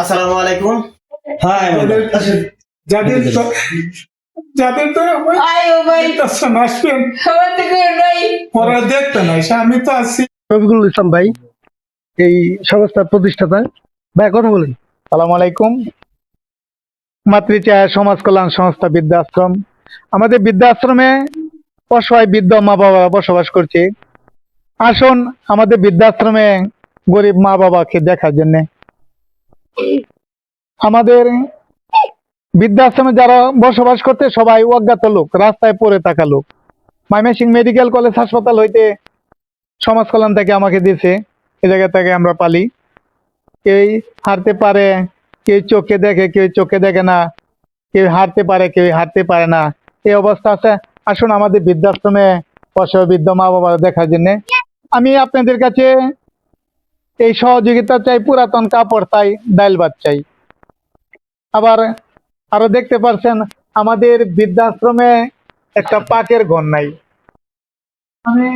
আসসালামু আলাইকুম। হ্যাঁ যাদের যাদের তো আসবেন ওরা দেখতে নাই, আমি তো আছি। রবিকুল ইসলাম ভাই, এই সংস্থার প্রতিষ্ঠাতা। ভাই কথা বলেন। সালাম আলাইকুম। মাতৃচায়া সমাজ কল্যাণ সংস্থা বৃদ্ধাশ্রম। আমাদের বৃদ্ধাশ্রমে অসহায় বৃদ্ধ মা বাবা বসবাস করছে। আসুন আমাদের বৃদ্ধাশ্রমে গরিব মা বাবাকে দেখার জন্য। আমাদের বৃদ্ধাশ্রমে যারা বসবাস করতে সবাই অজ্ঞাত লোক, রাস্তায় পড়ে থাকা লোক। ময়মনসিংহ মেডিকেল কলেজ হাসপাতাল হইতে সমাজ কল্যাণ থেকে আমাকে দিয়েছে। এই জায়গা থেকে আমরা পালি। কেউ হাঁটতে পারে, কেউ চোখে দেখে, কেউ চোখে দেখে না, কেউ হাঁটতে পারে, কেউ হাঁটতে পারে না, এই অবস্থা আছে। আসুন আমাদের বৃদ্ধাশ্রমে অসহায় বৃদ্ধ মা বাবা দেখার জন্য। আমি আপনাদের কাছে এই সহযোগিতা চাই, পুরাতন কাপড় চাই, ডাল ভাত চাই। আবার আরো দেখতে পাচ্ছেন আমাদের বৃদ্ধাশ্রমে একটা পাকের ঘর নাই। আমি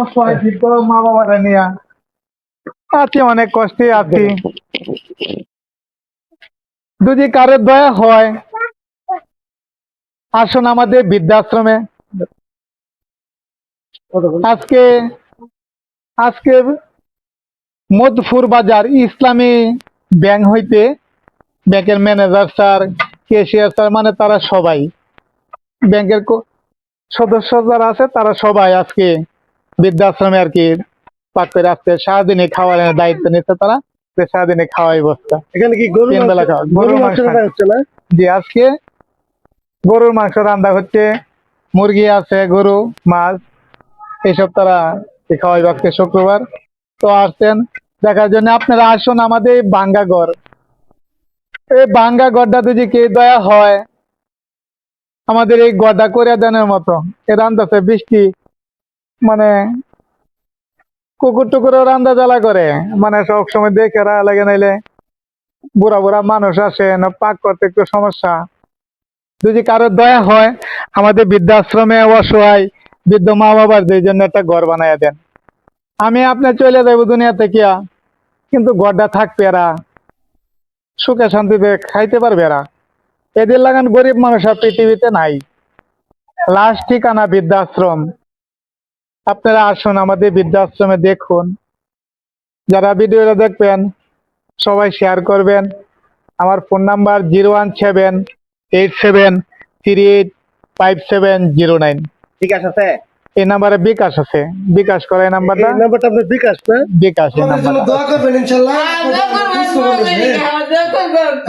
অসহায় বৃদ্ধ মা বাবারা নিয়ে আছি, অনেক কষ্টে আছি। যদি কারো দয়া হয় আসুন আমাদের বৃদ্ধাশ্রমে। আজকে আজকে মধুপুর বাজার ইসলামী ব্যাংক হইতে ব্যাংকের ম্যানেজার স্যার, ক্যাশিয়ার স্যার, মানে তারা সবাই ব্যাংকের সদস্য যারা আছে তারা সবাই আজকে বৃদ্ধাশ্রমে আর কি পাক করে আসছে। সারাদিনে খাওয়ার দায়িত্ব নিচ্ছে তারা, সারাদিনে খাওয়াই বস্তা। এখানে কি তিন বেলা খাওয়া গরুর মাংস হচ্ছে না? জি, আজকে গরুর মাংস রান্না হচ্ছে, মুরগি আছে, গরু, মাছ, এইসব তারা খাওয়াই আজকে শুক্রবার। তো আসছেন দেখার জন্য। আপনারা আসুন আমাদের এই ভাঙ্গা ঘর। এই ভাঙ্গা ঘরটা যদি কে দয়া হয় আমাদের এই গড়টা করে দেনের মতো। এ রান্দাছে বৃষ্টি, মানে কুকুর টুকুরও রান্দা জ্বালা করে, মানে সব সময় দেখে লাগে, নাইলে বুড়া বুড়া মানুষ আসে না, পাক করতে একটু সমস্যা। যদি কারো দয়া হয় আমাদের বৃদ্ধাশ্রমে অসহায় বৃদ্ধ মা বাবার জন্য একটা ঘর বানাইয়া দেন। আমি আপনার চলে যাবো দুনিয়া থেকে, কিন্তু ঘরটা থাকবে, এরা সুখে শান্তিতে খাইতে পারবে। এরা এদের লাগান গরিব মানুষ আর পৃথিবীতে নাই। লাস্ট ঠিকানা বৃদ্ধাশ্রম। আপনারা আসুন আমাদের বৃদ্ধাশ্রমে দেখুন। যারা ভিডিওটা দেখবেন সবাই শেয়ার করবেন। আমার ফোন নাম্বার 01787385709। ঠিক আছে। এই নাম্বারে বিকাশ আছে, বিকাশ করে এই নাম্বারটা। নাম্বারটা আপনার বিকাশ না? বিকাশ এই নাম্বারটা। দোয়া করবেন ইনশাআল্লাহ,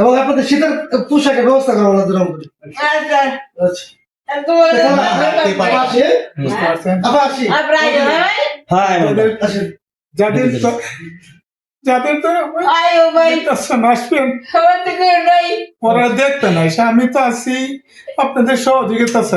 এবং আপনাদের শীতের পোশাকের ব্যবস্থা করবো না দুরকম করে। যাদের যাদের তো আসবেন ওরা দেখতে নাই, আমি তো আছি, আপনাদের সহযোগিতা আছে।